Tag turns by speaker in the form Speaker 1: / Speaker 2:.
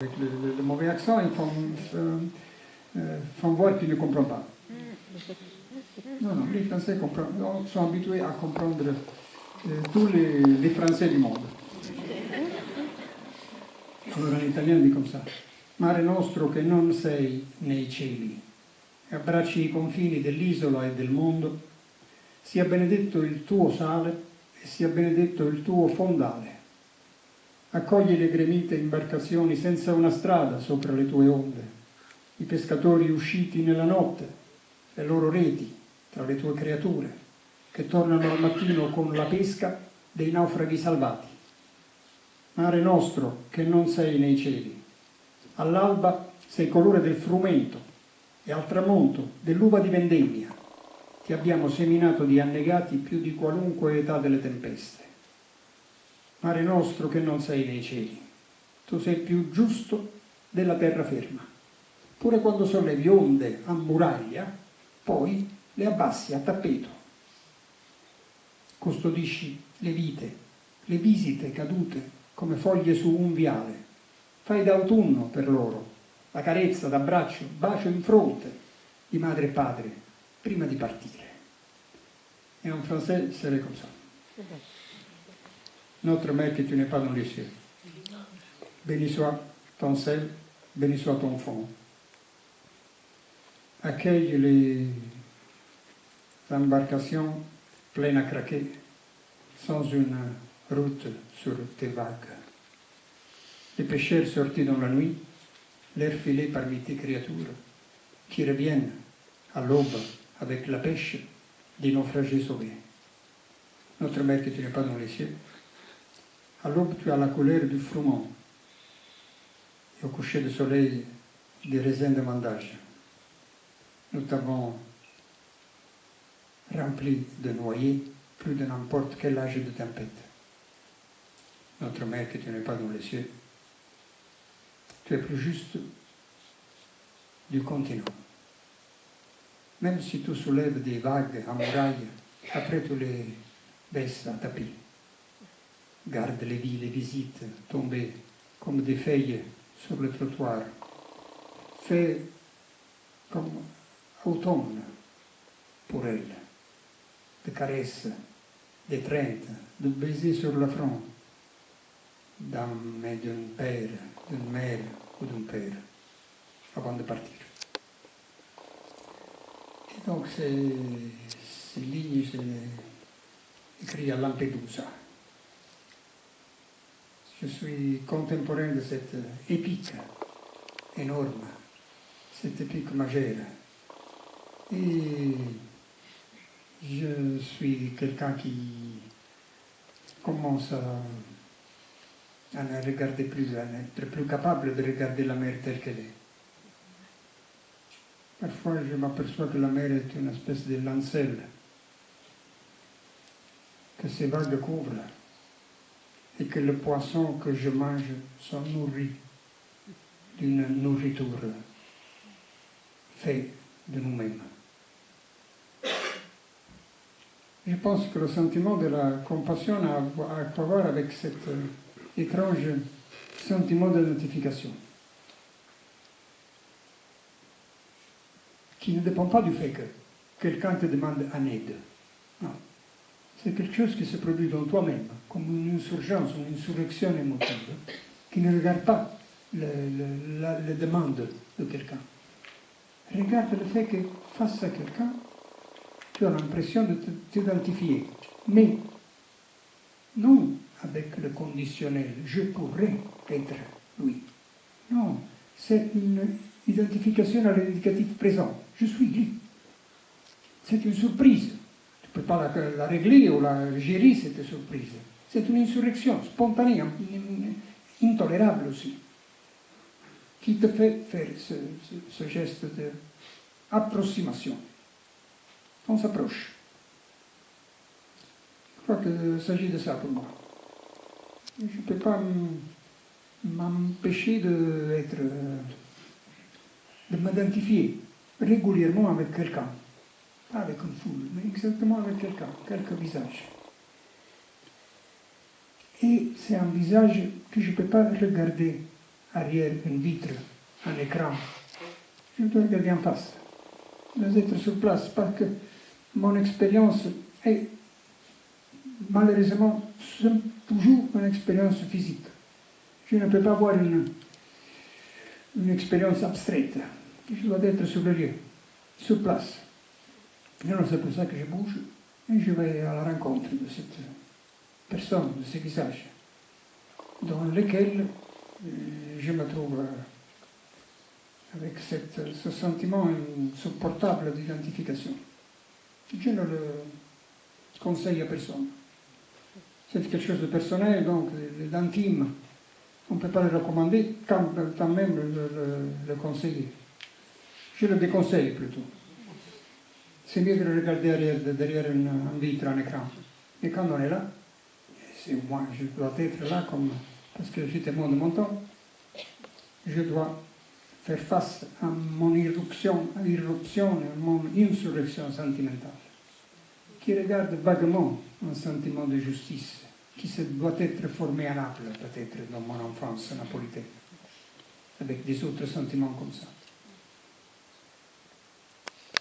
Speaker 1: avec le mauvais accent, font voir qu'ils ne comprennent pas. Non, les Français sont habitués à comprendre tous les Français du monde. Allora l'italiano dice come sa: Mare nostro che non sei nei cieli, e abbracci i confini dell'isola e del mondo, sia benedetto il tuo sale e sia benedetto il tuo fondale. Accogli le gremite imbarcazioni senza una strada sopra le tue onde, i pescatori usciti nella notte, le loro reti tra le tue creature, che tornano al mattino con la pesca dei naufraghi salvati. Mare nostro che non sei nei cieli, all'alba sei colore del frumento e al tramonto dell'uva di vendemmia. Ti abbiamo seminato di annegati più di qualunque età delle tempeste. Mare nostro che non sei nei cieli, tu sei più giusto della terraferma. Pure quando sollevi onde a muraglia, poi le abbassi a tappeto. Custodisci le vite, le visite cadute come foglie su un viale. Fai d'autunno per loro la carezza d'abbraccio, bacio in fronte di madre e padre prima di partire. Et en français, c'est comme ça. Notre Mère que tu n'es pas dans les cieux, béni soit ton sel, béni soit ton fond. Accueille les embarcations pleines à craquer, sans une route sur tes vagues. Les pêcheurs sortis dans la nuit, l'air filé parmi tes créatures, qui reviennent à l'aube avec la pêche des naufragés sauvés. Notre Mère que tu n'es pas dans les cieux, à l'aube tu as la couleur du froment, et au coucher du soleil des raisins de mandage. Nous t'avons rempli de noyers plus de n'importe quel âge de tempête. Notre Mère que tu n'es pas dans les cieux, tu es plus juste du continent. Même si tu soulèves des vagues en muraille, après tu les baisses à tapis. Garde les vies, les visites tombées comme des feuilles sur le trottoir. Fais comme automne pour elle, de caresses, d'étreintes, de baisers sur le front, d'âme et d'un père, d'une mère ou d'un père, avant de partir. Et donc ces lignes, c'est écrit à Lampedusa. Je suis contemporain de cette épique énorme, cette épique majeure. Et je suis quelqu'un qui commence à ne regarder plus, à être plus capable de regarder la mer telle qu'elle est. Parfois, je m'aperçois que la mer est une espèce de lancelle que ces vagues couvrent et que le poisson que je mange sont nourris d'une nourriture faite de nous-mêmes. Je pense que le sentiment de la compassion a à voir avec cet étrange sentiment d'identification, qui ne dépend pas du fait que quelqu'un te demande en aide. Non. C'est quelque chose qui se produit dans toi-même, comme une insurgence, une insurrection émotive, qui ne regarde pas les demandes de quelqu'un. Regarde le fait que face à quelqu'un, tu as l'impression de t'identifier, mais non avec le conditionnel « je pourrais être lui ». Non, c'est une identification à l'indicatif présent. Je suis lui. C'est une surprise. Tu ne peux pas la régler ou la gérer, cette surprise. C'est une insurrection spontanée, intolérable aussi, qui te fait faire ce geste d'approximation. On s'approche. Je crois qu'il s'agit de ça pour moi. Je ne peux pas m'empêcher de m'identifier régulièrement avec quelqu'un. Pas avec une foule, mais exactement avec quelqu'un, quelques visages. Et c'est un visage que je ne peux pas regarder arrière une vitre, un écran. Je dois regarder en face. Je dois être sur place parce que mon expérience est malheureusement toujours une expérience physique. Je ne peux pas avoir une expérience abstraite. Je dois être sur le lieu, sur place. Alors c'est pour ça que je bouge et je vais à la rencontre de cette personne, de ce visage, dans lequel je me trouve avec ce sentiment insupportable d'identification. Je ne le conseille à personne. C'est quelque chose de personnel, donc d'intime. On ne peut pas le recommander, quand même le conseiller. Je le déconseille plutôt. C'est mieux de le regarder derrière un vitre, un écran. Et quand on est là, c'est moi, je dois être là parce que je suis témoin de mon temps. Je dois faire face à mon irruption, à mon insurrection sentimentale, qui regarde vaguement un sentiment de justice qui doit être formé à Naples, peut-être dans mon enfance napolitaine, avec des autres sentiments comme ça.